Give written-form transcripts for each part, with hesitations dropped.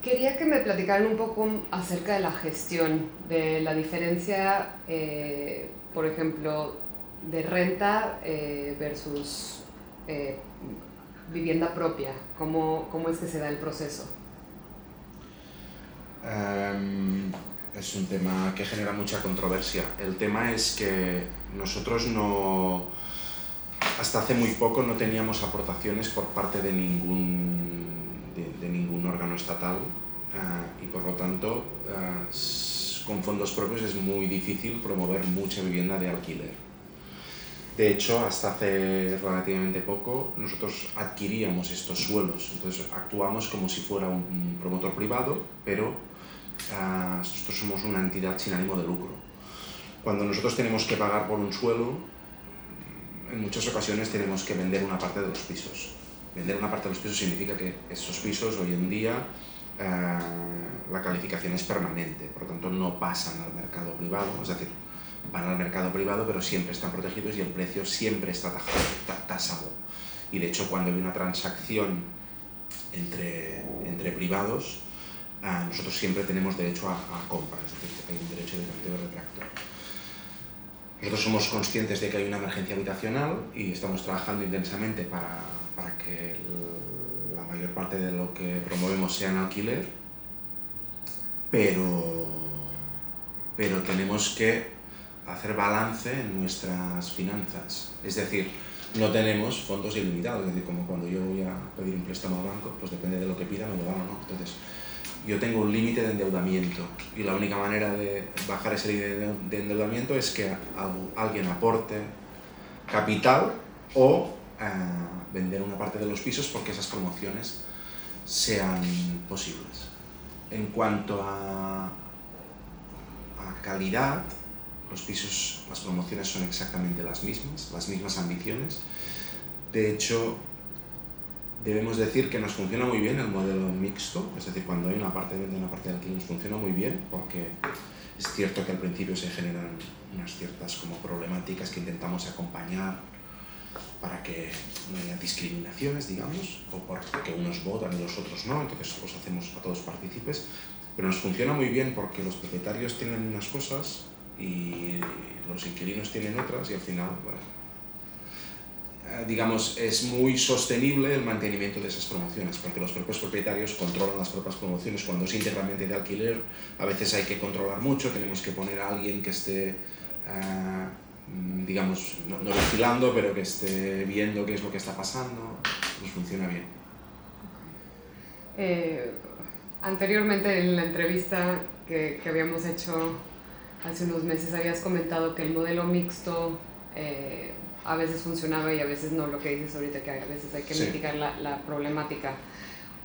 Quería que me platicaran un poco acerca de la gestión, de la diferencia, por ejemplo, de renta versus eh, vivienda propia. ¿Cómo es que se da el proceso? Es un tema que genera mucha controversia. El tema es que nosotros no, hasta hace muy poco no teníamos aportaciones por parte de ningún órgano estatal y por lo tanto con fondos propios es muy difícil promover mucha vivienda de alquiler. De hecho, hasta hace relativamente poco nosotros adquiríamos estos suelos, entonces actuamos como si fuera un promotor privado, pero nosotros somos una entidad sin ánimo de lucro. Cuando nosotros tenemos que pagar por un suelo, en muchas ocasiones tenemos que vender una parte de los pisos. Vender una parte de los pisos significa que esos pisos hoy en día la calificación es permanente, por lo tanto no pasan al mercado privado, es decir, van al mercado privado pero siempre están protegidos y el precio siempre está tasado. Y de hecho cuando hay una transacción entre privados, nosotros siempre tenemos derecho a compra, es decir, hay un derecho de tanteo retractor. Nosotros somos conscientes de que hay una emergencia habitacional y estamos trabajando intensamente para que la mayor parte de lo que promovemos sea en alquiler, pero tenemos que hacer balance en nuestras finanzas. Es decir, no tenemos fondos ilimitados, es decir, como cuando yo voy a pedir un préstamo al banco, pues depende de lo que pida, me lo dan o no. Entonces, yo tengo un límite de endeudamiento y la única manera de bajar ese límite de endeudamiento es que alguien aporte capital o vender una parte de los pisos porque esas promociones sean posibles. En cuanto a calidad, los pisos, las promociones son exactamente las mismas ambiciones. De hecho, debemos decir que nos funciona muy bien el modelo mixto, es decir, cuando hay una parte de venta y una parte de alquiler nos funciona muy bien, porque es cierto que al principio se generan unas ciertas como problemáticas que intentamos acompañar para que no haya discriminaciones, digamos, o porque unos votan y los otros no, entonces los hacemos a todos partícipes, pero nos funciona muy bien porque los propietarios tienen unas cosas y los inquilinos tienen otras y al final, bueno, digamos, es muy sostenible el mantenimiento de esas promociones, porque los propios propietarios controlan las propias promociones. Cuando es íntegramente de alquiler, a veces hay que controlar mucho, tenemos que poner a alguien que esté, digamos, no vigilando, pero que esté viendo qué es lo que está pasando. Pues funciona bien. Anteriormente en la entrevista que habíamos hecho hace unos meses habías comentado que el modelo mixto a veces funcionaba y a veces no, lo que dices ahorita, que a veces hay que mitigar la problemática.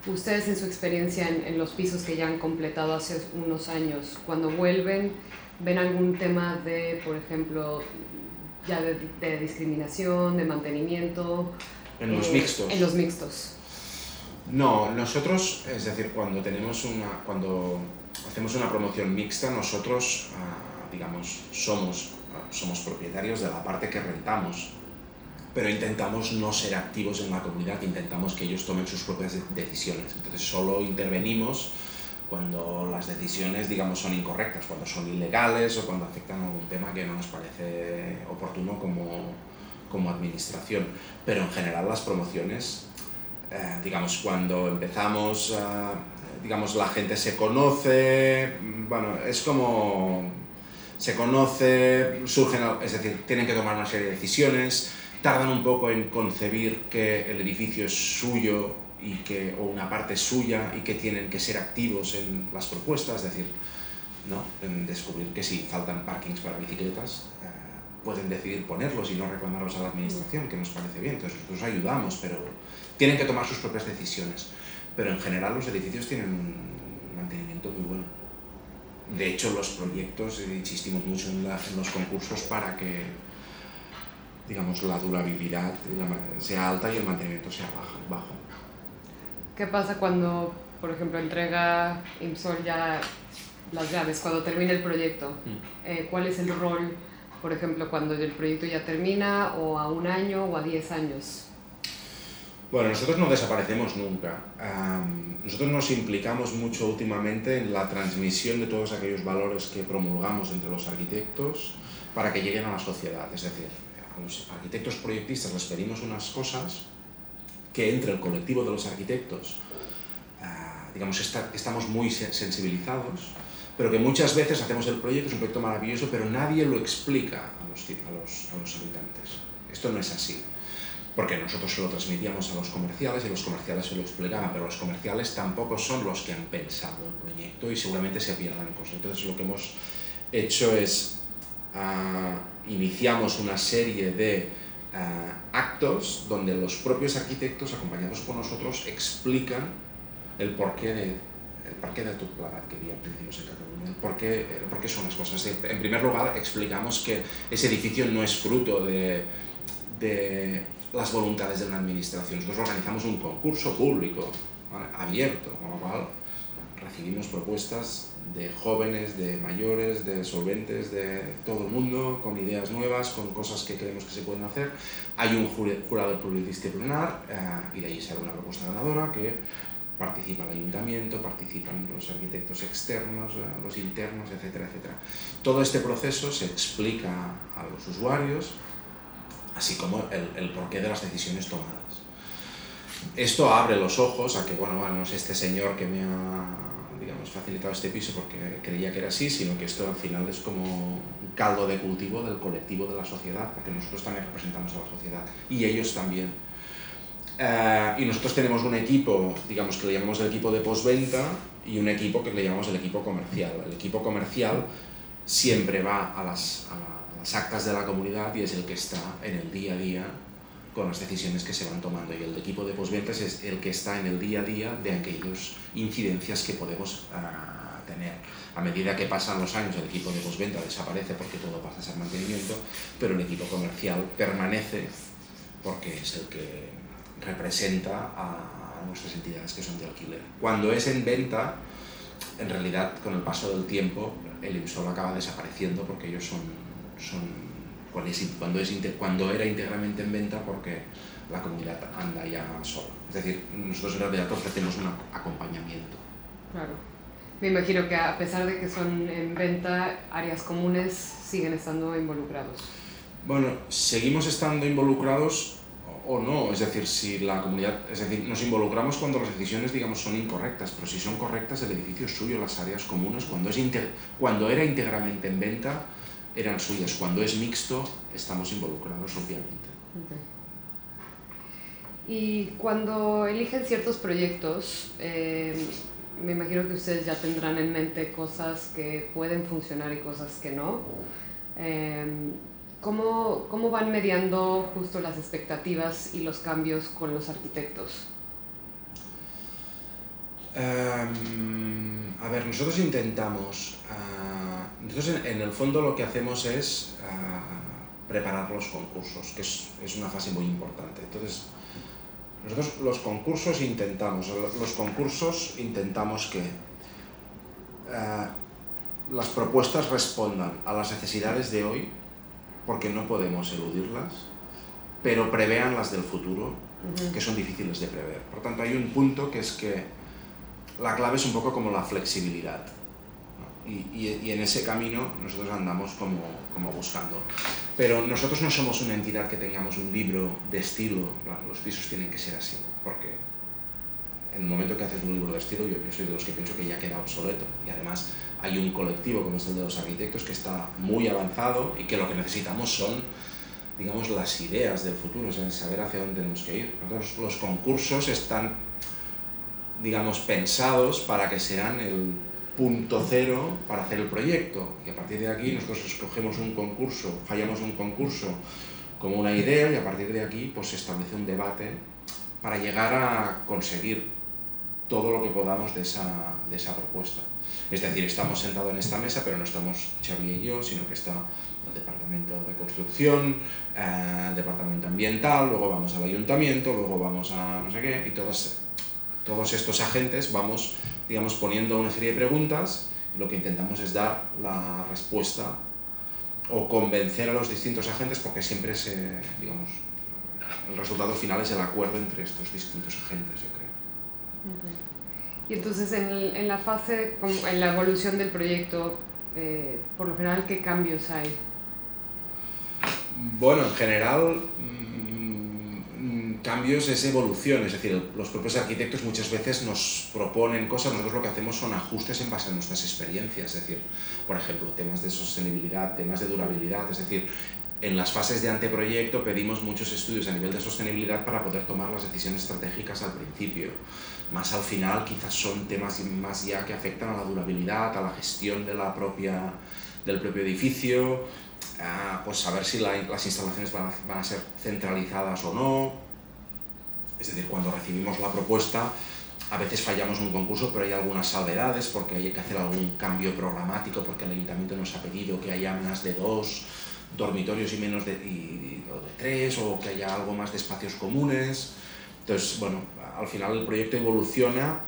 Ustedes en su experiencia en los pisos que ya han completado hace unos años, cuando vuelven, ¿ven algún tema de, por ejemplo, ya de discriminación, de mantenimiento? ¿En los mixtos? En los mixtos. No, nosotros, es decir, cuando hacemos una promoción mixta, nosotros, digamos, somos propietarios de la parte que rentamos, pero intentamos no ser activos en la comunidad, intentamos que ellos tomen sus propias decisiones. Entonces solo intervenimos cuando las decisiones, digamos, son incorrectas, cuando son ilegales o cuando afectan a algún tema que no nos parece oportuno como administración. Pero en general las promociones, digamos, cuando empezamos, digamos, la gente se conoce, bueno, es como se conoce, surgen, es decir, tienen que tomar una serie de decisiones, tardan un poco en concebir que el edificio es suyo o una parte es suya y que tienen que ser activos en las propuestas, es decir, ¿no? En descubrir que si faltan parkings para bicicletas, pueden decidir ponerlos y no reclamarlos a la administración, que nos parece bien. Entonces nosotros ayudamos, pero tienen que tomar sus propias decisiones. Pero en general los edificios tienen un mantenimiento muy bueno. De hecho, los proyectos, insistimos mucho en los concursos para que, digamos, la durabilidad sea alta y el mantenimiento sea bajo. ¿Qué pasa cuando, por ejemplo, entrega Imsol ya las llaves, cuando termina el proyecto? ¿Cuál es el rol, por ejemplo, cuando el proyecto ya termina, o a un año o a 10 años? Bueno, nosotros no desaparecemos nunca. Nosotros nos implicamos mucho últimamente en la transmisión de todos aquellos valores que promulgamos entre los arquitectos para que lleguen a la sociedad. Es decir, a los arquitectos proyectistas les pedimos unas cosas que entre el colectivo de los arquitectos, digamos, estamos muy sensibilizados, pero que muchas veces hacemos el proyecto, es un proyecto maravilloso, pero nadie lo explica a los habitantes. Esto no es así, porque nosotros se lo transmitíamos a los comerciales y los comerciales se lo explicaban, pero los comerciales tampoco son los que han pensado el proyecto y seguramente se pierdan cosas. Entonces lo que hemos hecho es, iniciamos una serie de actos donde los propios arquitectos, acompañados por nosotros, explican el porqué de tot plegat que hi ha principios en Catalunya, por qué son las cosas. En primer lugar, explicamos que ese edificio no es fruto de las voluntades de una administración. Nosotros organizamos un concurso público, ¿vale?, abierto, con lo cual recibimos propuestas de jóvenes, de mayores, de solventes, de todo el mundo, con ideas nuevas, con cosas que creemos que se pueden hacer. Hay un jurado pluridisciplinar y de ahí sale una propuesta ganadora que participa el ayuntamiento, participan los arquitectos externos, los internos, etcétera, etcétera. Todo este proceso se explica a los usuarios, así como el porqué de las decisiones tomadas. Esto abre los ojos a que, bueno, no es este señor que me ha, digamos, facilitado este piso porque creía que era así, sino que esto al final es como un caldo de cultivo del colectivo de la sociedad, porque nosotros también representamos a la sociedad y ellos también. Y nosotros tenemos un equipo, digamos, que le llamamos el equipo de postventa y un equipo que le llamamos el equipo comercial. El equipo comercial siempre va a las actas de la comunidad y es el que está en el día a día con las decisiones que se van tomando, y el equipo de postventas es el que está en el día a día de aquellas incidencias que podemos tener. A medida que pasan los años, el equipo de postventa desaparece porque todo pasa a ser mantenimiento, pero el equipo comercial permanece porque es el que representa a nuestras entidades que son de alquiler. Cuando es en venta, en realidad, con el paso del tiempo, el IMSOL acaba desapareciendo porque ellos cuando era íntegramente en venta, porque la comunidad anda ya sola. Es decir, nosotros en realidad ofrecemos un acompañamiento. Claro. Me imagino que a pesar de que son en venta, áreas comunes siguen estando involucrados. Bueno, seguimos estando involucrados o no, es decir, si la comunidad, es decir, nos involucramos cuando las decisiones, digamos, son incorrectas, pero si son correctas, el edificio es suyo, las áreas comunes, cuando era íntegramente en venta, eran suyas. Cuando es mixto, estamos involucrados, obviamente. Okay. Y cuando eligen ciertos proyectos, me imagino que ustedes ya tendrán en mente cosas que pueden funcionar y cosas que no. ¿Cómo van mediando justo las expectativas y los cambios con los arquitectos? A ver, nosotros intentamos, nosotros en el fondo lo que hacemos es preparar los concursos, que es una fase muy importante. Entonces, nosotros los concursos intentamos que las propuestas respondan a las necesidades de hoy, porque no podemos eludirlas, pero prevean las del futuro, que son difíciles de prever. Por tanto, hay un punto que es que la clave es un poco como la flexibilidad, ¿no? Y en ese camino nosotros andamos como buscando. Pero nosotros no somos una entidad que tengamos un libro de estilo, los pisos tienen que ser así, porque en el momento que haces un libro de estilo, yo soy de los que pienso que ya queda obsoleto, y además hay un colectivo como es el de los arquitectos que está muy avanzado y que lo que necesitamos son, digamos, las ideas del futuro, o sea, saber hacia dónde tenemos que ir. Entonces, los concursos están, digamos, pensados para que sean el punto cero para hacer el proyecto, y a partir de aquí nosotros escogemos un concurso, fallamos un concurso como una idea, y a partir de aquí pues se establece un debate para llegar a conseguir todo lo que podamos de esa propuesta. Es decir, estamos sentados en esta mesa, pero no estamos Xavi y yo, sino que está el departamento de construcción, el departamento ambiental, luego vamos al ayuntamiento, luego vamos a no sé qué, y todos estos agentes vamos, digamos, poniendo una serie de preguntas, y lo que intentamos es dar la respuesta o convencer a los distintos agentes, porque siempre el resultado final es el acuerdo entre estos distintos agentes, yo creo. Y entonces en la fase, en la evolución del proyecto, por lo general, ¿qué cambios hay? Bueno, en general, cambios es evolución, es decir, los propios arquitectos muchas veces nos proponen cosas, nosotros lo que hacemos son ajustes en base a nuestras experiencias, es decir, por ejemplo, temas de sostenibilidad, temas de durabilidad, es decir, en las fases de anteproyecto pedimos muchos estudios a nivel de sostenibilidad para poder tomar las decisiones estratégicas al principio. Más al final quizás son temas más ya que afectan a la durabilidad, a la gestión de del propio edificio, pues saber si las instalaciones van a ser centralizadas o no. Es decir, cuando recibimos la propuesta, a veces fallamos un concurso, pero hay algunas salvedades porque hay que hacer algún cambio programático porque el ayuntamiento nos ha pedido que haya más de 2 dormitorios y menos de 3, o que haya algo más de espacios comunes. Entonces, bueno, al final el proyecto evoluciona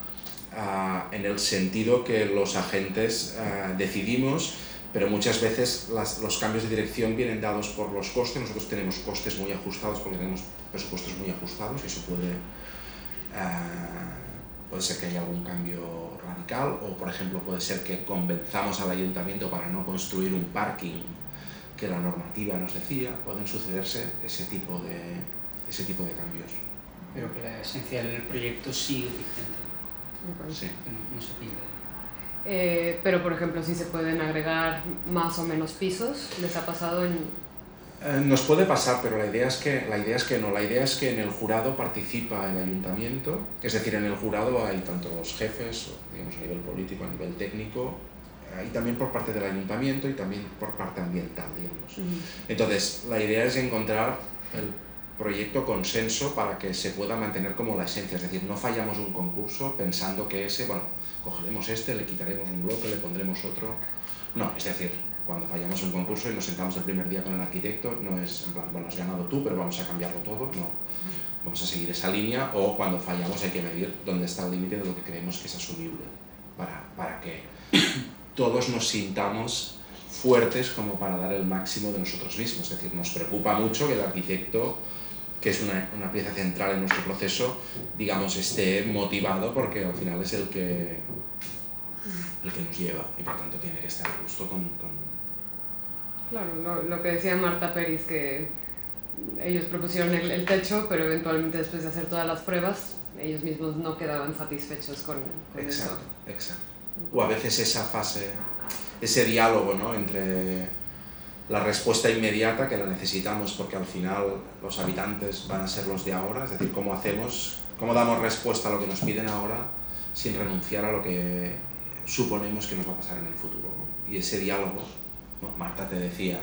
en el sentido que los agentes decidimos, pero muchas veces los cambios de dirección vienen dados por los costes. Nosotros tenemos costes muy ajustados porque tenemos presupuestos muy ajustados y eso puede ser que haya algún cambio radical, o por ejemplo puede ser que convenzamos al ayuntamiento para no construir un parking que la normativa nos decía. Pueden sucederse ese tipo de cambios. Pero que la esencia del proyecto sigue vigente. Sí. No se pierde. Pero por ejemplo, si se pueden agregar más o menos pisos, ¿les ha pasado Nos puede pasar, pero la idea es que no. La idea es que en el jurado participa el ayuntamiento, es decir, en el jurado hay tanto los jefes, digamos, a nivel político, a nivel técnico, y también por parte del ayuntamiento y también por parte ambiental, digamos. Entonces, la idea es encontrar el proyecto consenso para que se pueda mantener como la esencia, es decir, no fallamos un concurso pensando que cogeremos le quitaremos un bloque, le pondremos otro. No, es decir, cuando fallamos un concurso y nos sentamos el primer día con el arquitecto, no es en plan, bueno, has ganado tú, pero vamos a cambiarlo todo, no. Vamos a seguir esa línea, o cuando fallamos hay que medir dónde está el límite de lo que creemos que es asumible, para que todos nos sintamos fuertes como para dar el máximo de nosotros mismos. Es decir, nos preocupa mucho que el arquitecto, que es una pieza central en nuestro proceso, digamos, esté motivado, porque al final es el que nos lleva y por tanto tiene que estar a gusto con... Claro, lo que decía Marta Peris, que ellos propusieron el techo, pero eventualmente después de hacer todas las pruebas, ellos mismos no quedaban satisfechos con eso. Exacto. O a veces esa fase, ese diálogo, ¿no?, entre la respuesta inmediata, que la necesitamos porque al final los habitantes van a ser los de ahora, es decir, cómo damos respuesta a lo que nos piden ahora sin renunciar a lo que suponemos que nos va a pasar en el futuro, ¿no? Y ese diálogo, ¿no? Marta te decía,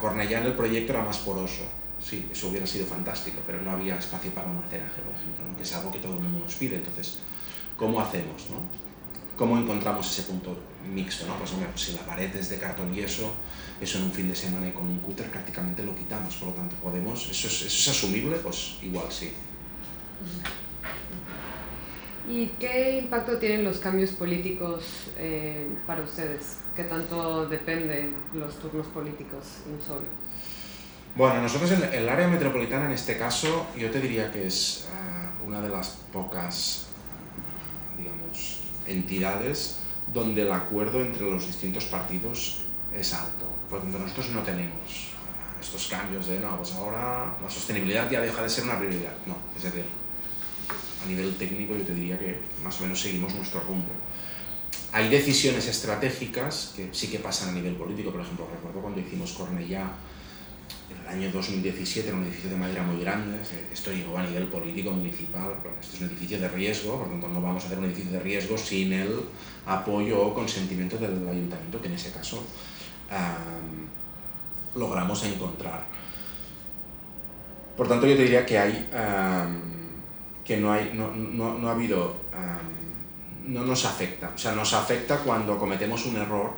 Cornellá en el proyecto era más poroso. Sí, eso hubiera sido fantástico, pero no había espacio para un materaje, por ejemplo, ¿no?, que es algo que todo el mundo nos pide. Entonces, ¿cómo hacemos, no? ¿Cómo encontramos ese punto mixto, no? Pues hombre, si la pared es de cartón yeso, eso en un fin de semana y con un cúter prácticamente lo quitamos, por lo tanto podemos, ¿eso es asumible? Pues igual sí. ¿Y qué impacto tienen los cambios políticos para ustedes? ¿Qué tanto dependen los turnos políticos en Sol? Bueno, nosotros en el área metropolitana, en este caso, yo te diría que es una de las pocas, digamos, entidades donde el acuerdo entre los distintos partidos es alto. Por lo tanto, nosotros no tenemos estos cambios de, no, pues ahora la sostenibilidad ya deja de ser una prioridad. No, es decir, a nivel técnico yo te diría que más o menos seguimos nuestro rumbo. Hay decisiones estratégicas que sí que pasan a nivel político. Por ejemplo, recuerdo cuando hicimos Cornellá en el año 2017, era un edificio de madera muy grande. Esto llegó a nivel político, municipal. Esto es un edificio de riesgo, por lo tanto no vamos a hacer un edificio de riesgo sin el apoyo o consentimiento del ayuntamiento, que en ese caso logramos encontrar. Por tanto, yo te diría que hay que no ha habido, no nos afecta. O sea, nos afecta cuando cometemos un error,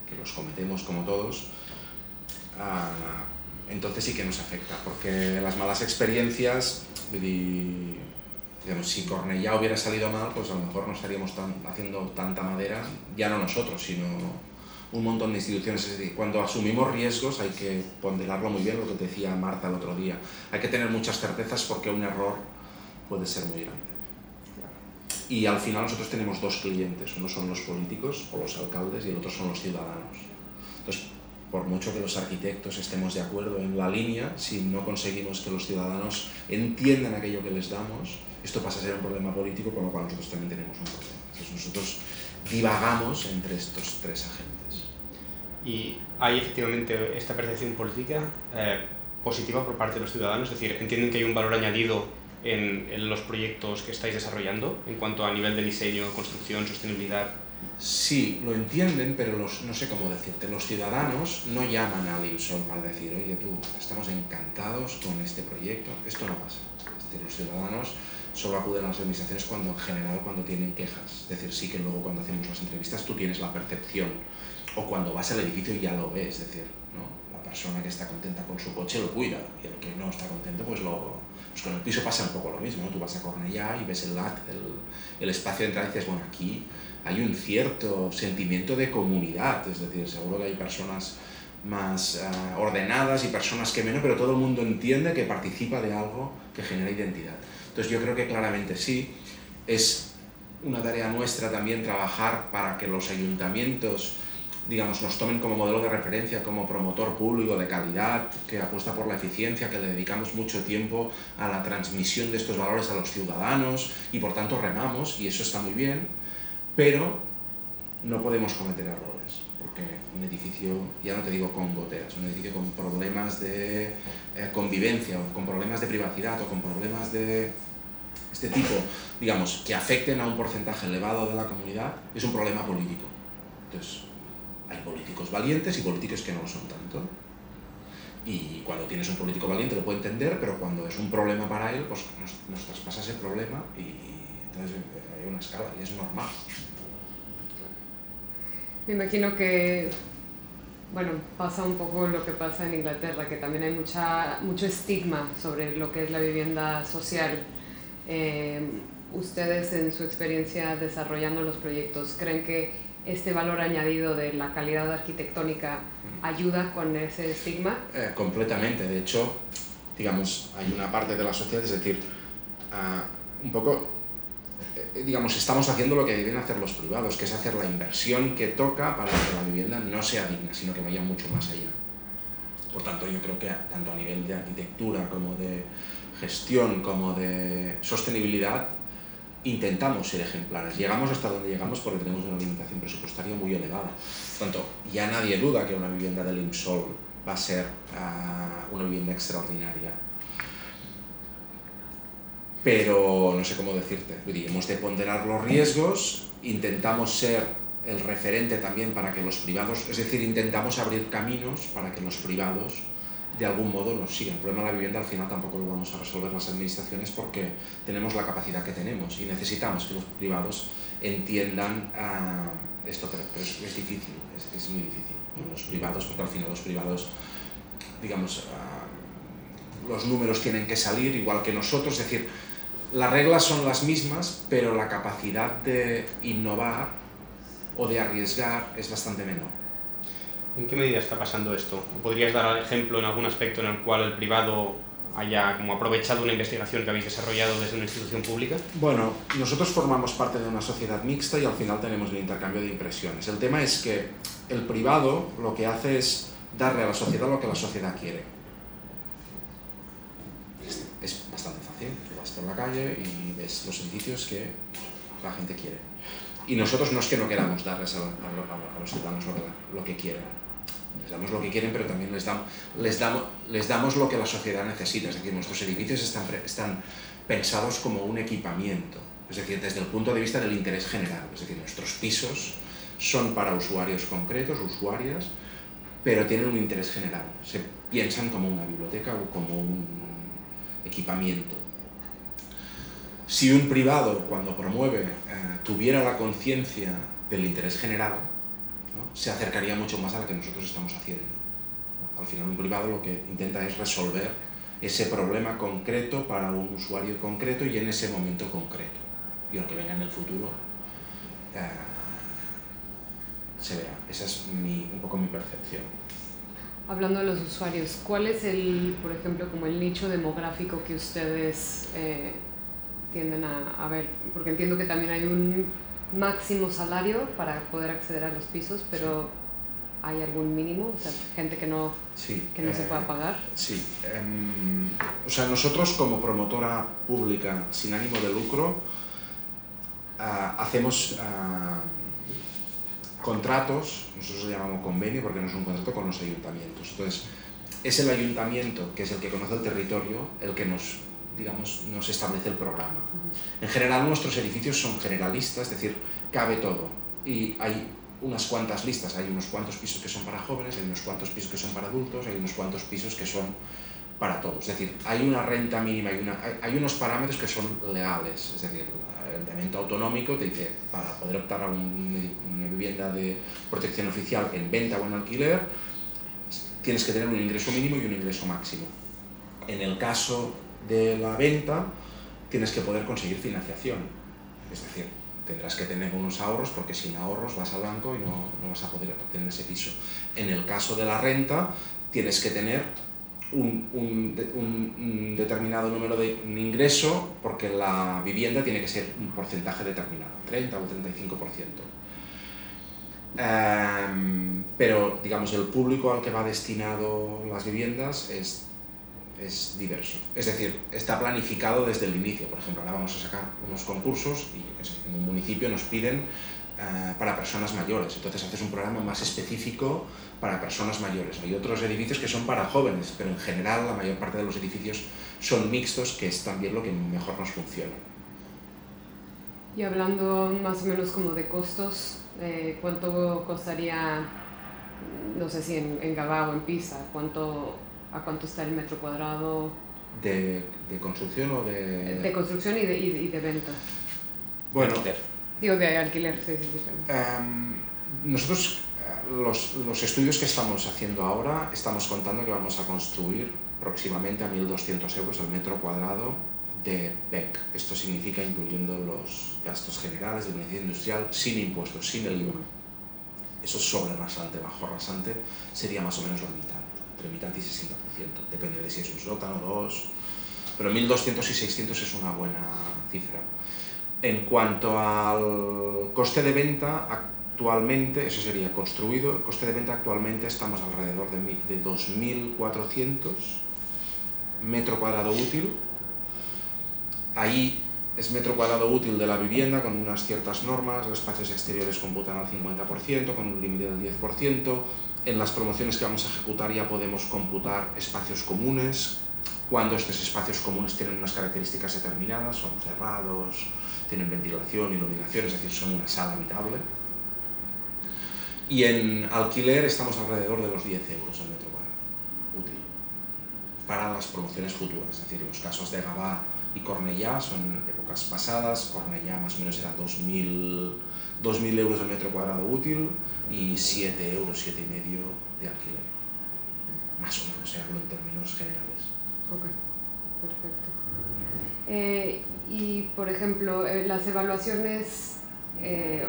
que los cometemos como todos, entonces sí que nos afecta, porque las malas experiencias, digamos, si Cornellá hubiera salido mal, pues a lo mejor no estaríamos haciendo tanta madera, ya no nosotros, sino un montón de instituciones. Es decir, cuando asumimos riesgos hay que ponderarlo muy bien, lo que te decía Marta el otro día. Hay que tener muchas certezas porque un error puede ser muy grande. Y al final nosotros tenemos dos clientes, uno son los políticos o los alcaldes y el otro son los ciudadanos. Entonces, por mucho que los arquitectos estemos de acuerdo en la línea, si no conseguimos que los ciudadanos entiendan aquello que les damos, esto pasa a ser un problema político, con lo cual nosotros también tenemos un problema. Entonces nosotros divagamos entre estos tres agentes. ¿Y hay efectivamente esta percepción política positiva por parte de los ciudadanos? Es decir, ¿entienden que hay un valor añadido en los proyectos que estáis desarrollando en cuanto a nivel de diseño, construcción, sostenibilidad? Sí, lo entienden, pero no sé cómo decirte. Los ciudadanos no llaman al IMSOL para decir, oye tú, estamos encantados con este proyecto. Esto no pasa. Es decir, los ciudadanos solo acuden a las administraciones en general cuando tienen quejas. Es decir, sí que luego cuando hacemos las entrevistas tú tienes la percepción, o cuando vas al edificio ya lo ves. Es decir, ¿no? La persona que está contenta con su coche lo cuida, y el que no está contento pues con el piso pasa un poco lo mismo, ¿no? Tú vas a Cornellá y ves el espacio de entrada y dices, bueno, aquí hay un cierto sentimiento de comunidad, es decir, seguro que hay personas más ordenadas y personas que menos, pero todo el mundo entiende que participa de algo que genera identidad. Entonces yo creo que claramente sí, es una tarea nuestra también trabajar para que los ayuntamientos, digamos, nos tomen como modelo de referencia, como promotor público de calidad, que apuesta por la eficiencia, que le dedicamos mucho tiempo a la transmisión de estos valores a los ciudadanos y por tanto remamos, y eso está muy bien, pero no podemos cometer errores, porque un edificio, ya no te digo con goteras, un edificio con problemas de convivencia, o con problemas de privacidad, o con problemas de este tipo, digamos, que afecten a un porcentaje elevado de la comunidad, es un problema político. Entonces, hay políticos valientes y políticos que no lo son tanto. Y cuando tienes un político valiente lo puede entender, pero cuando es un problema para él, pues nos traspasa ese problema y entonces hay una escala y es normal. Me imagino que, bueno, pasa un poco lo que pasa en Inglaterra, que también hay mucho estigma sobre lo que es la vivienda social. Ustedes, en su experiencia desarrollando los proyectos, ¿creen que este valor añadido de la calidad arquitectónica ayuda con ese estigma? Completamente. De hecho, digamos, hay una parte de la sociedad, es decir, un poco, digamos, estamos haciendo lo que deben hacer los privados, que es hacer la inversión que toca para que la vivienda no sea digna, sino que vaya mucho más allá. Por tanto, yo creo que tanto a nivel de arquitectura como de gestión, como de sostenibilidad, intentamos ser ejemplares. Llegamos hasta donde llegamos porque tenemos una limitación presupuestaria muy elevada. Por tanto, ya nadie duda que una vivienda del IMSOL va a ser una vivienda extraordinaria. Pero no sé cómo decirte, hemos de ponderar los riesgos, intentamos ser el referente también para que los privados, es decir, intentamos abrir caminos para que los privados de algún modo nos sigan. El problema de la vivienda al final tampoco lo vamos a resolver las administraciones porque tenemos la capacidad que tenemos y necesitamos que los privados entiendan esto, pero es difícil, es muy difícil. Los privados, porque al final los privados, digamos, los números tienen que salir igual que nosotros, es decir, las reglas son las mismas, pero la capacidad de innovar o de arriesgar es bastante menor. ¿En qué medida está pasando esto? ¿Podrías dar ejemplo en algún aspecto en el cual el privado haya como aprovechado una investigación que habéis desarrollado desde una institución pública? Bueno, nosotros formamos parte de una sociedad mixta y al final tenemos el intercambio de impresiones. El tema es que el privado lo que hace es darle a la sociedad lo que la sociedad quiere. Es bastante fácil, tú vas por la calle y ves los edificios que la gente quiere. Y nosotros no es que no queramos darles a los ciudadanos lo que quieren. Les damos lo que quieren, pero también les damos lo que la sociedad necesita. Es decir, nuestros edificios están pensados como un equipamiento. Es decir, desde el punto de vista del interés general. Es decir, nuestros pisos son para usuarios concretos, usuarias, pero tienen un interés general. Se piensan como una biblioteca o como un equipamiento. Si un privado, cuando promueve, tuviera la conciencia del interés general, ¿no?, se acercaría mucho más a lo que nosotros estamos haciendo. Al final, un privado lo que intenta es resolver ese problema concreto para un usuario concreto y en ese momento concreto. Y lo que venga en el futuro se verá. Esa es un poco mi percepción. Hablando de los usuarios, ¿cuál es por ejemplo, como el nicho demográfico que ustedes tienden a ver? Porque entiendo que también hay un máximo salario para poder acceder a los pisos, pero ¿hay algún mínimo? O sea, gente que no se pueda pagar. Sí. O sea, nosotros como promotora pública sin ánimo de lucro hacemos contratos, nosotros lo llamamos convenio porque no es un contrato, con los ayuntamientos. Entonces, es el ayuntamiento, que es el que conoce el territorio, el que nos establece el programa. En general nuestros edificios son generalistas, es decir, cabe todo. Y hay unas cuantas listas, hay unos cuantos pisos que son para jóvenes, hay unos cuantos pisos que son para adultos, hay unos cuantos pisos que son para todos. Es decir, hay una renta mínima, hay unos parámetros que son legales. Es decir, el ayuntamiento autonómico te dice, para poder optar a una vivienda de protección oficial en venta o en alquiler, tienes que tener un ingreso mínimo y un ingreso máximo. En el caso de la venta, tienes que poder conseguir financiación. Es decir, tendrás que tener unos ahorros, porque sin ahorros vas al banco y no vas a poder obtener ese piso. En el caso de la renta, tienes que tener un determinado número de ingreso, porque la vivienda tiene que ser un porcentaje determinado, 30 o 35%. Pero, digamos, el público al que va destinado las viviendas es diverso. Es decir, está planificado desde el inicio. Por ejemplo, ahora vamos a sacar unos concursos y en un municipio nos piden para personas mayores. Entonces haces un programa más específico para personas mayores. Hay otros edificios que son para jóvenes, pero en general la mayor parte de los edificios son mixtos, que es también lo que mejor nos funciona. Y hablando más o menos como de costos, ¿cuánto costaría, no sé si en Gavà o en Pisa, a cuánto está el metro cuadrado? ¿De construcción o de...? De construcción y de venta. Bueno, digo, de alquiler, sí. Nosotros, los estudios que estamos haciendo ahora, estamos contando que vamos a construir próximamente a 1.200 euros el metro cuadrado de PEC. Esto significa incluyendo los gastos generales del beneficio industrial, sin impuestos, sin el IVA. Eso es sobre rasante, bajo rasante sería más o menos la mitad, entre mitad y 60%, depende de si es un sótano o dos, pero 1.200 y 600 es una buena cifra. En cuanto al coste de venta, actualmente, eso sería construido, el coste de venta actualmente estamos alrededor de 2.400 metro cuadrado útil. Ahí es metro cuadrado útil de la vivienda con unas ciertas normas, los espacios exteriores computan al 50%, con un límite del 10%. En las promociones que vamos a ejecutar ya podemos computar espacios comunes, cuando estos espacios comunes tienen unas características determinadas, son cerrados, tienen ventilación, iluminación, es decir, son una sala habitable. Y en alquiler estamos alrededor de los 10 euros al metro cuadrado útil para las promociones futuras, es decir, los casos de Gavà y Cornellà son épocas pasadas. Cornellà más o menos era 2.000 euros el metro cuadrado útil y 7 euros, 7,5 de alquiler. Más o menos, hablo en términos generales. Ok, perfecto. Y, por ejemplo, las evaluaciones,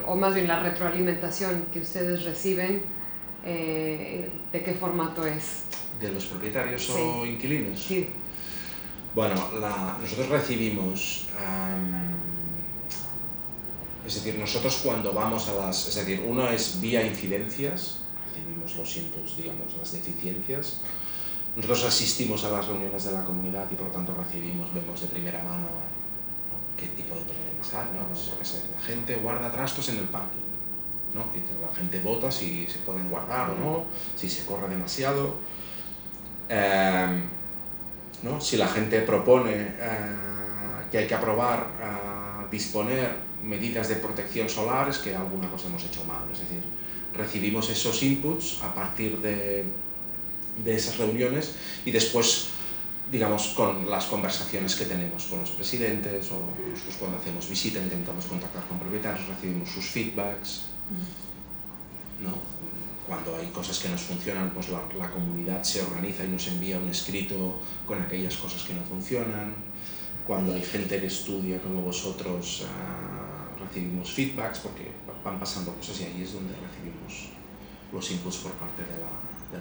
o más bien la retroalimentación que ustedes reciben, ¿de qué formato es? ¿De los propietarios o inquilinos? Sí. Bueno, nosotros recibimos, es decir, nosotros cuando vamos es decir, uno es vía incidencias, recibimos los inputs, digamos, las deficiencias. Nosotros asistimos a las reuniones de la comunidad y por tanto vemos de primera mano qué tipo de problemas hay, ¿no? Pues yo qué sé, la gente guarda trastos en el parking, ¿no? Y la gente vota si se pueden guardar o no, si se corre demasiado. ¿No? Si la gente propone que hay que aprobar, disponer medidas de protección solar, es que alguna cosa hemos hecho mal. Es decir, recibimos esos inputs a partir de esas reuniones y después, digamos, con las conversaciones que tenemos con los presidentes o nosotros cuando hacemos visita intentamos contactar con propietarios, recibimos sus feedbacks, ¿no? Cuando hay cosas que nos funcionan, pues la comunidad se organiza y nos envía un escrito con aquellas cosas que no funcionan. Cuando hay gente que estudia como vosotros, recibimos feedbacks porque van pasando cosas y ahí es donde recibimos los inputs por parte de la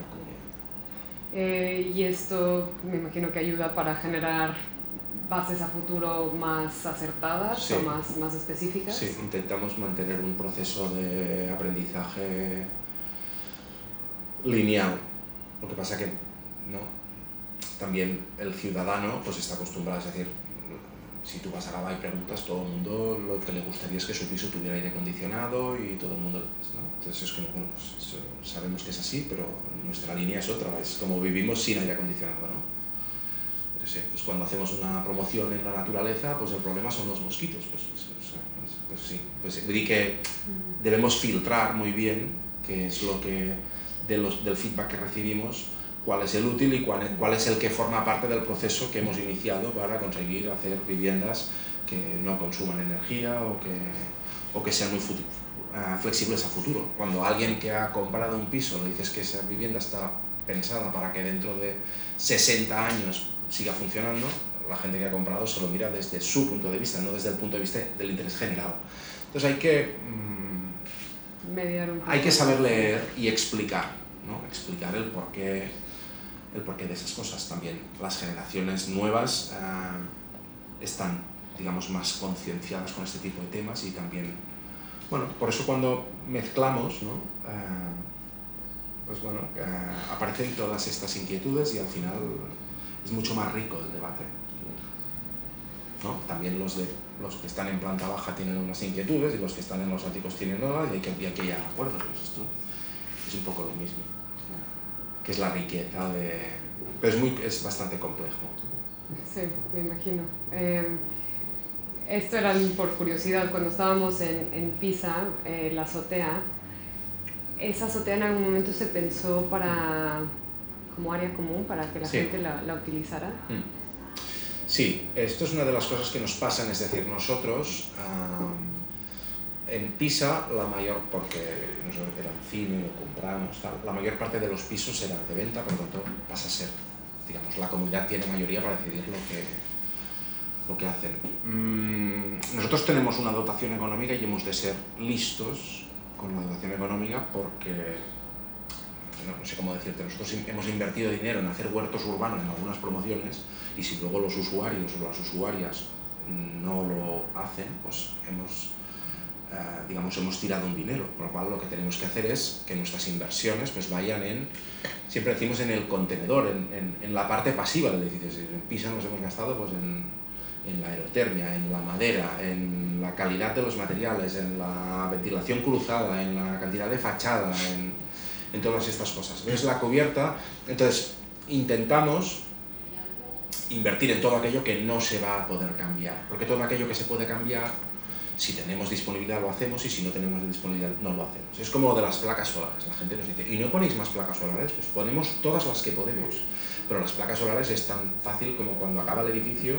comunidad. Y esto me imagino que ayuda para generar bases a futuro más acertadas, sí, o más específicas. Sí, intentamos mantener un proceso de aprendizaje lineal. Lo que pasa que no, también el ciudadano pues está acostumbrado, es decir, si tú vas a Gavà y preguntas, todo el mundo lo que le gustaría es que su piso tuviera aire acondicionado y todo el mundo, ¿no? Entonces es como, bueno, pues sabemos que es así, pero nuestra línea es otra, es como vivimos sin aire acondicionado, ¿no? Pero sí, pues cuando hacemos una promoción en la naturaleza, pues el problema son los mosquitos, pues sí, pues diría que debemos filtrar muy bien qué es lo que, del feedback que recibimos, cuál es el útil y cuál es el que forma parte del proceso que hemos iniciado para conseguir hacer viviendas que no consuman energía o que sean muy flexibles a futuro. Cuando alguien que ha comprado un piso le dices que esa vivienda está pensada para que dentro de 60 años siga funcionando, la gente que ha comprado se lo mira desde su punto de vista, no desde el punto de vista del interés general. Entonces hay que saber leer y explicar, ¿no? Explicar el porqué de esas cosas. También las generaciones nuevas están, digamos, más concienciadas con este tipo de temas y también, bueno, por eso cuando mezclamos, ¿no? Pues bueno, aparecen todas estas inquietudes y al final es mucho más rico el debate, ¿no? También los que están en planta baja tienen unas inquietudes y los que están en los áticos tienen otras y hay que llegar a acuerdos. Pues esto es un poco lo mismo, que es la riqueza pero es bastante complejo. Sí, me imagino. Esto era por curiosidad, cuando estábamos en Pisa, la azotea, esa azotea en algún momento se pensó como área común para que la gente la utilizara. Sí, esto es una de las cosas que nos pasan, es decir, nosotros en Pisa porque nosotros era un cine, lo compramos, tal, la mayor parte de los pisos eran de venta, por lo tanto pasa a ser, digamos, la comunidad tiene mayoría para decidir lo que hacen. Nosotros tenemos una dotación económica y hemos de ser listos con la dotación económica porque, no sé cómo decirte, nosotros hemos invertido dinero en hacer huertos urbanos en algunas promociones y si luego los usuarios o las usuarias no lo hacen, pues hemos tirado un dinero, por lo cual lo que tenemos que hacer es que nuestras inversiones pues vayan siempre decimos en el contenedor, en la parte pasiva del edificio. En Pisa nos hemos gastado pues en la aerotermia, en la madera, en la calidad de los materiales, en la ventilación cruzada, en la cantidad de fachada, en todas estas cosas. ¿Ves la cubierta? Entonces intentamos invertir en todo aquello que no se va a poder cambiar, porque todo aquello que se puede cambiar, si tenemos disponibilidad lo hacemos y si no tenemos disponibilidad no lo hacemos. Es como lo de las placas solares. La gente nos dice, ¿y no ponéis más placas solares? Pues ponemos todas las que podemos, pero las placas solares es tan fácil como cuando acaba el edificio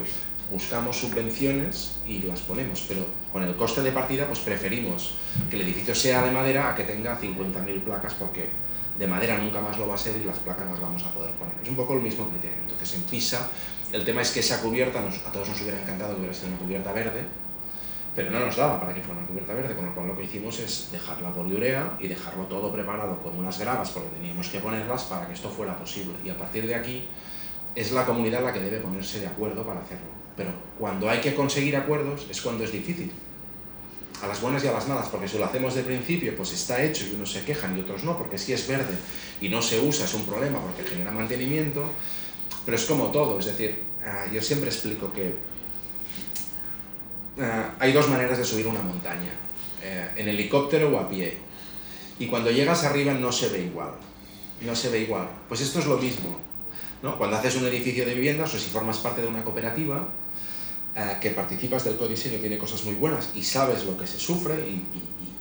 buscamos subvenciones y las ponemos, pero con el coste de partida pues preferimos que el edificio sea de madera a que tenga 50.000 placas, porque de madera nunca más lo va a ser y las placas las vamos a poder poner. Es un poco el mismo criterio. Entonces en Pisa el tema es que esa cubierta, a todos nos hubiera encantado que hubiera sido una cubierta verde, pero no nos daba para que fuera una cubierta verde, con lo cual lo que hicimos es dejar la poliurea y dejarlo todo preparado con unas gravas, porque teníamos que ponerlas para que esto fuera posible. Y a partir de aquí es la comunidad la que debe ponerse de acuerdo para hacerlo. Pero cuando hay que conseguir acuerdos es cuando es difícil. A las buenas y a las malas, porque si lo hacemos de principio pues está hecho y unos se quejan y otros no, porque si es verde y no se usa es un problema porque genera mantenimiento, pero es como todo, es decir, yo siempre explico que hay dos maneras de subir una montaña, en helicóptero o a pie, y cuando llegas arriba no se ve igual, pues esto es lo mismo, ¿no? Cuando haces un edificio de viviendas o si formas parte de una cooperativa, que participas del codiseño, tiene cosas muy buenas y sabes lo que se sufre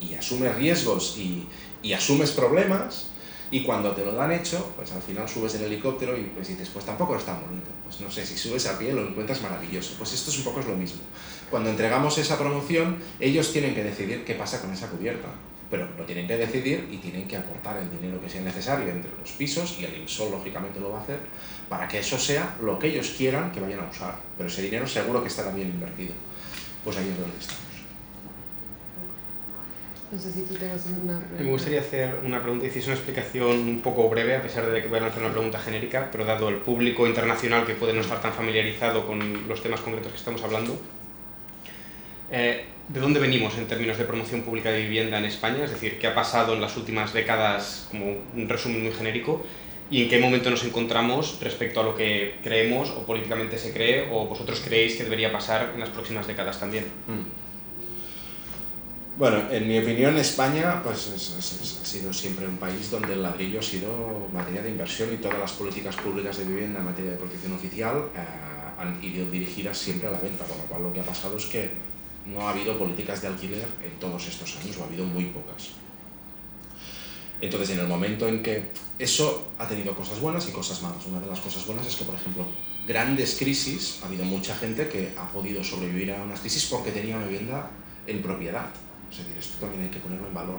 y asumes riesgos y asumes problemas, y cuando te lo dan hecho, pues al final subes en helicóptero y pues dices, pues tampoco es tan bonito, pues no sé, si subes a pie lo encuentras maravilloso. Pues esto es un poco lo mismo. Cuando entregamos esa promoción, ellos tienen que decidir qué pasa con esa cubierta, pero lo tienen que decidir y tienen que aportar el dinero que sea necesario entre los pisos, y el IMSOL lógicamente lo va a hacer, para que eso sea lo que ellos quieran que vayan a usar, pero ese dinero seguro que estará bien invertido. Pues ahí es donde estamos. No sé si tú tengas una pregunta. Me gustaría hacer una pregunta, hiciste una explicación un poco breve, a pesar de que voy a lanzar una pregunta genérica, pero dado el público internacional que puede no estar tan familiarizado con los temas concretos que estamos hablando, ¿de dónde venimos en términos de promoción pública de vivienda en España? Es decir, ¿qué ha pasado en las últimas décadas, como un resumen muy genérico, y en qué momento nos encontramos respecto a lo que creemos o políticamente se cree o vosotros creéis que debería pasar en las próximas décadas también? Bueno, en mi opinión, España pues, ha sido siempre un país donde el ladrillo ha sido materia de inversión y todas las políticas públicas de vivienda en materia de protección oficial han ido dirigidas siempre a la venta, con lo cual lo que ha pasado es que no ha habido políticas de alquiler en todos estos años, o ha habido muy pocas. Entonces, en el momento en que eso ha tenido cosas buenas y cosas malas. Una de las cosas buenas es que, por ejemplo, grandes crisis, ha habido mucha gente que ha podido sobrevivir a unas crisis porque tenía una vivienda en propiedad. Es decir, esto también hay que ponerlo en valor.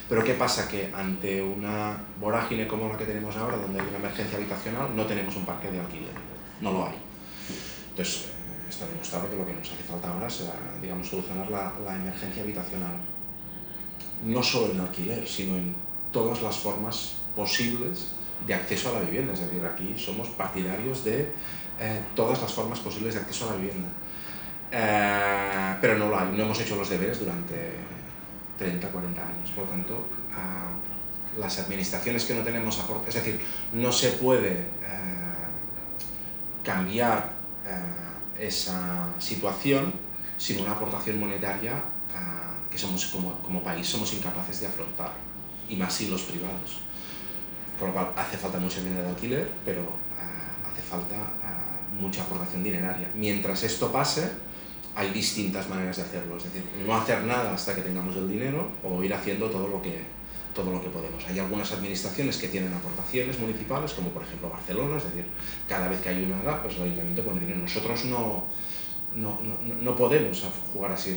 Pero ¿qué pasa? Que ante una vorágine como la que tenemos ahora, donde hay una emergencia habitacional, no tenemos un parque de alquiler. No lo hay. Entonces, está demostrado que lo que nos hace falta ahora es, digamos, solucionar la emergencia habitacional. No solo en alquiler, sino en todas las formas posibles de acceso a la vivienda. Es decir, aquí somos partidarios de todas las formas posibles de acceso a la vivienda. Pero no lo hay, no hemos hecho los deberes durante 30, 40 años. Por lo tanto, las administraciones que no tenemos aporte, es decir, no se puede cambiar esa situación sin una aportación monetaria que somos como país somos incapaces de afrontar, y más si los privados. Por lo cual hace falta mucha vivienda de alquiler, pero hace falta mucha aportación dineraria. Mientras esto pase, hay distintas maneras de hacerlo, es decir, no hacer nada hasta que tengamos el dinero o ir haciendo todo lo que podemos. Hay algunas administraciones que tienen aportaciones municipales, como por ejemplo Barcelona, es decir, cada vez que hay una edad, pues el ayuntamiento pone dinero. Nosotros no podemos jugar así.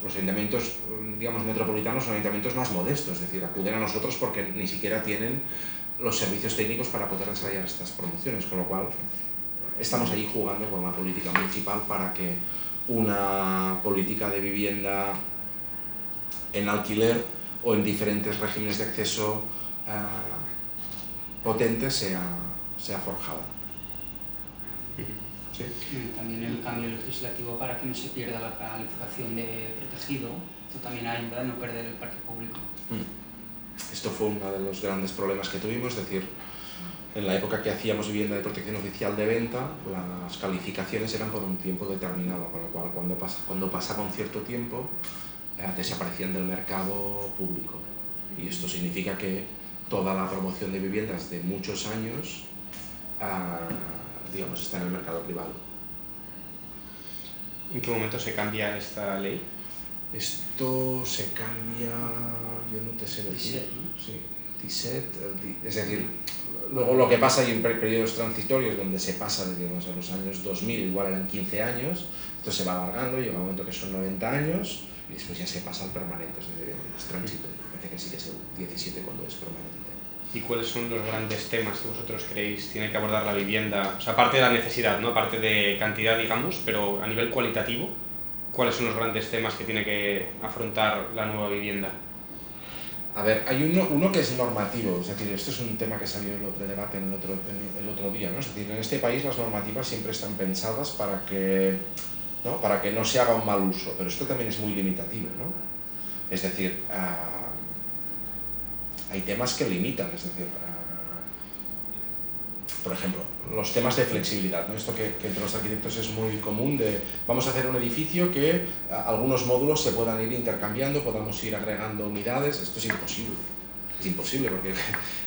Los ayuntamientos, digamos, metropolitanos son ayuntamientos más modestos, es decir, acuden a nosotros porque ni siquiera tienen los servicios técnicos para poder desarrollar estas promociones, con lo cual estamos allí jugando con la política municipal para que una política de vivienda en alquiler o en diferentes regímenes de acceso potente sea forjada. ¿Sí? También el cambio legislativo para que no se pierda la calificación de protegido, esto también ayuda a no perder el parque público. Esto fue uno de los grandes problemas que tuvimos, es decir, en la época que hacíamos vivienda de protección oficial de venta, las calificaciones eran por un tiempo determinado, con lo cual cuando pasaba un cierto tiempo desaparecían del mercado público. Y esto significa que toda la promoción de viviendas de muchos años digamos, está en el mercado privado. ¿En qué momento se cambia esta ley? Esto se cambia, yo no te sé decir. Sí, 17, es decir, luego lo que pasa hay en periodos transitorios donde se pasa, digamos, a los años 2000, igual eran 15 años, esto se va alargando, llega un momento que son 90 años y después ya se pasa al permanente, es transitorio, parece que sí que es el 17 cuando es permanente. ¿Y cuáles son los grandes temas que vosotros creéis tiene que abordar la vivienda? O sea, aparte de la necesidad, ¿no? Aparte de cantidad, digamos, pero a nivel cualitativo, ¿cuáles son los grandes temas que tiene que afrontar la nueva vivienda? A ver, hay uno que es normativo, es decir, esto es un tema que salió de debate el otro día, ¿no? Es decir, en este país las normativas siempre están pensadas para que no se haga un mal uso, pero esto también es muy limitativo, ¿no? Es decir, hay temas que limitan, es decir, por ejemplo, los temas de flexibilidad, ¿no? Esto que entre los arquitectos es muy común, de vamos a hacer un edificio que algunos módulos se puedan ir intercambiando, podamos ir agregando unidades. Esto es imposible. Es imposible porque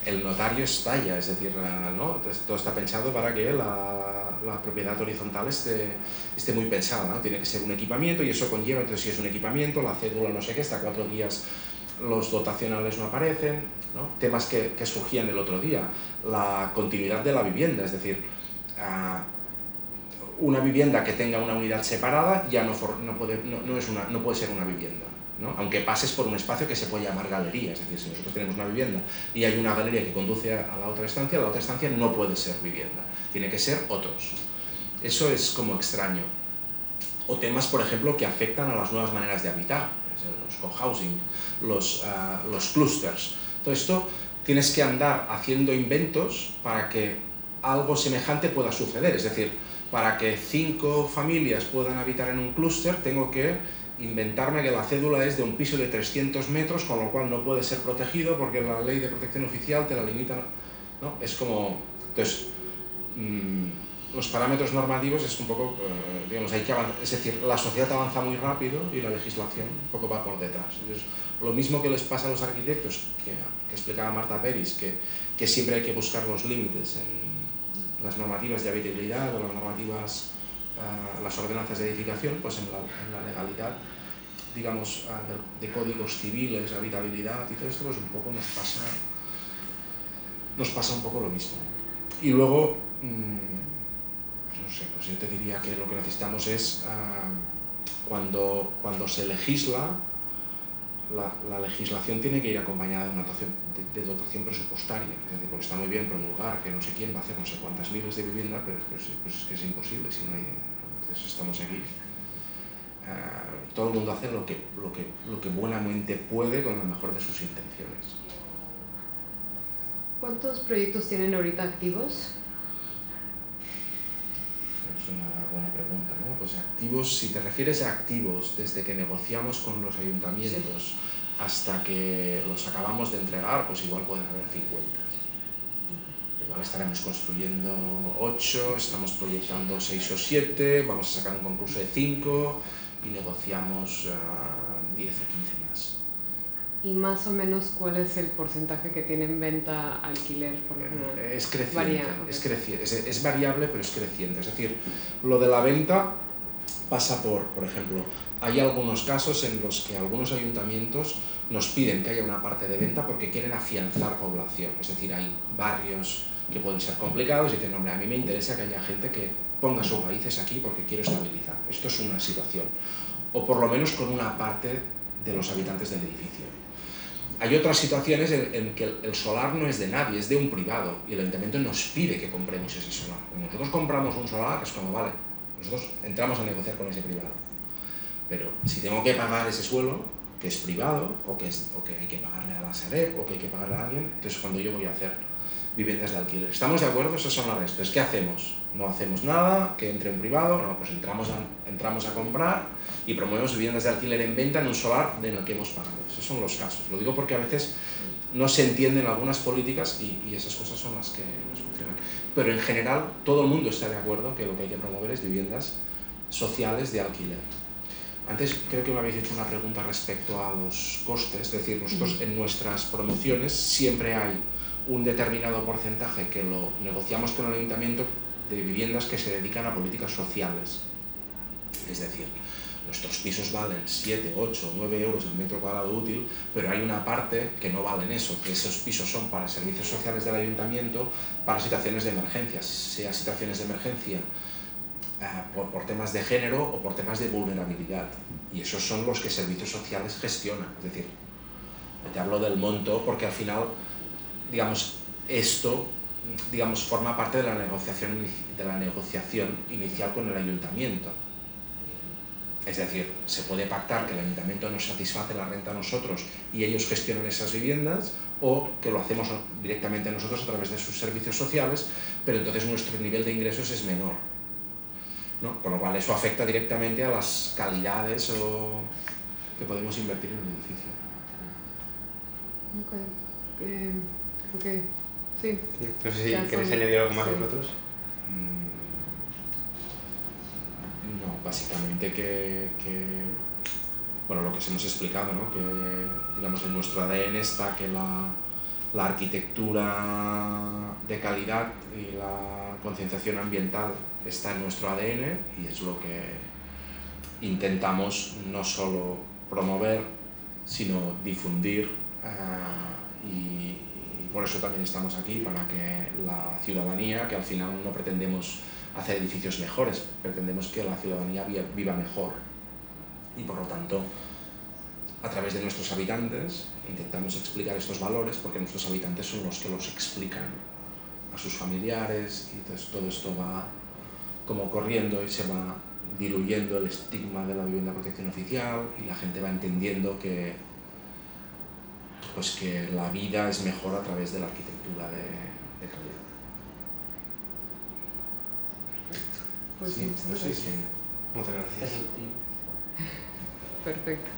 el notario estalla, es decir, ¿no? Todo está pensado para que la propiedad horizontal esté muy pensada, ¿no? Tiene que ser un equipamiento y eso conlleva, entonces si es un equipamiento, la cédula no sé qué, está 4 días los dotacionales no aparecen, ¿no? Temas que surgían el otro día, la continuidad de la vivienda, es decir, una vivienda que tenga una unidad separada ya no puede ser una vivienda, ¿no? Aunque pases por un espacio que se puede llamar galería, es decir, si nosotros tenemos una vivienda y hay una galería que conduce a la otra estancia no puede ser vivienda, tiene que ser otros. Eso es como extraño. o temas, por ejemplo, que afectan a las nuevas maneras de habitar, los cohousing, los clusters. Todo esto tienes que andar haciendo inventos para que algo semejante pueda suceder. Es decir, para que 5 familias puedan habitar en un clúster, tengo que inventarme que la cédula es de un piso de 300 metros, con lo cual no puede ser protegido porque la ley de protección oficial te la limita, ¿no? Es como... Entonces, los parámetros normativos es un poco, digamos, hay que avanzar, es decir, la sociedad avanza muy rápido y la legislación un poco va por detrás. Entonces, lo mismo que les pasa a los arquitectos, que explicaba Marta Peris, que siempre hay que buscar los límites en las normativas de habitabilidad o las normativas, las ordenanzas de edificación, pues en la legalidad, digamos, de códigos civiles, habitabilidad y todo esto, pues un poco nos pasa un poco lo mismo. Y luego, no sé, pues yo te diría que lo que necesitamos es, cuando se legisla, la legislación tiene que ir acompañada de una dotación presupuestaria, es decir, porque está muy bien promulgar que no sé quién va a hacer no sé cuántas miles de viviendas, pero pues es que es imposible si no hay... Entonces estamos aquí. Todo el mundo hace lo que buenamente puede con la mejor de sus intenciones. ¿Cuántos proyectos tienen ahorita activos? Es una buena pregunta, ¿no? Pues activos, si te refieres a activos, desde que negociamos con los ayuntamientos hasta que los acabamos de entregar, pues igual pueden haber 50. Igual estaremos construyendo 8, estamos proyectando 6 o 7, vamos a sacar un concurso de 5 y negociamos 10 o 15 más. ¿Y más o menos cuál es el porcentaje que tienen venta alquiler? Por lo general? Es creciente, Varía, es creciente, es variable pero es creciente. Es decir, lo de la venta pasa por ejemplo, hay algunos casos en los que algunos ayuntamientos nos piden que haya una parte de venta porque quieren afianzar población. Es decir, hay barrios que pueden ser complicados y dicen, hombre, a mí me interesa que haya gente que ponga sus raíces aquí porque quiero estabilizar. Esto es una situación. O por lo menos con una parte de los habitantes del edificio. Hay otras situaciones en que el solar no es de nadie, es de un privado y el ayuntamiento nos pide que compremos ese solar. Cuando nosotros compramos un solar es como, vale, nosotros entramos a negociar con ese privado. Pero si tengo que pagar ese suelo, que es privado, o que hay que pagarle a la Sareb, o que hay que pagarle a alguien, entonces cuando yo voy a hacer viviendas de alquiler. ¿Estamos de acuerdo? Esas son las restas. ¿Qué hacemos? No hacemos nada, que entre un privado, no, pues entramos a comprar y promovemos viviendas de alquiler en venta en un solar en el que hemos pagado. Esos son los casos. Lo digo porque a veces no se entienden algunas políticas y esas cosas son las que nos funcionan. Pero en general todo el mundo está de acuerdo que lo que hay que promover es viviendas sociales de alquiler. Antes creo que me habéis hecho una pregunta respecto a los costes, es decir, nosotros en nuestras promociones siempre hay un determinado porcentaje que lo negociamos con el ayuntamiento de viviendas que se dedican a políticas sociales. Es decir, nuestros pisos valen 7, 8, 9 euros el metro cuadrado útil, pero hay una parte que no valen eso, que esos pisos son para servicios sociales del ayuntamiento, para situaciones de emergencia, sea situaciones de emergencia por temas de género o por temas de vulnerabilidad. Y esos son los que servicios sociales gestionan. Es decir, te hablo del monto porque al final, digamos, esto, digamos, forma parte de la negociación inicial con el ayuntamiento. Es decir, se puede pactar que el ayuntamiento nos satisface la renta a nosotros y ellos gestionan esas viviendas, o que lo hacemos directamente nosotros a través de sus servicios sociales, pero entonces nuestro nivel de ingresos es menor, ¿no? Con lo cual eso afecta directamente a las calidades que podemos invertir en un edificio. Ok. Sí. No sé si queréis añadir algo más vosotros. No, básicamente bueno, lo que os hemos explicado, ¿no? Que digamos en nuestro ADN está que la arquitectura de calidad y la concienciación ambiental está en nuestro ADN y es lo que intentamos no solo promover, sino difundir, y por eso también estamos aquí, para que la ciudadanía, que al final no pretendemos hacer edificios mejores, pretendemos que la ciudadanía viva mejor y por lo tanto a través de nuestros habitantes intentamos explicar estos valores, porque nuestros habitantes son los que los explican a sus familiares y entonces todo esto va como corriendo y se va diluyendo el estigma de la vivienda de protección oficial y la gente va entendiendo que, pues que la vida es mejor a través de la arquitectura de calidad. Pues Sí, muchas pues sí, gracias. sí. Muchas gracias. Perfecto.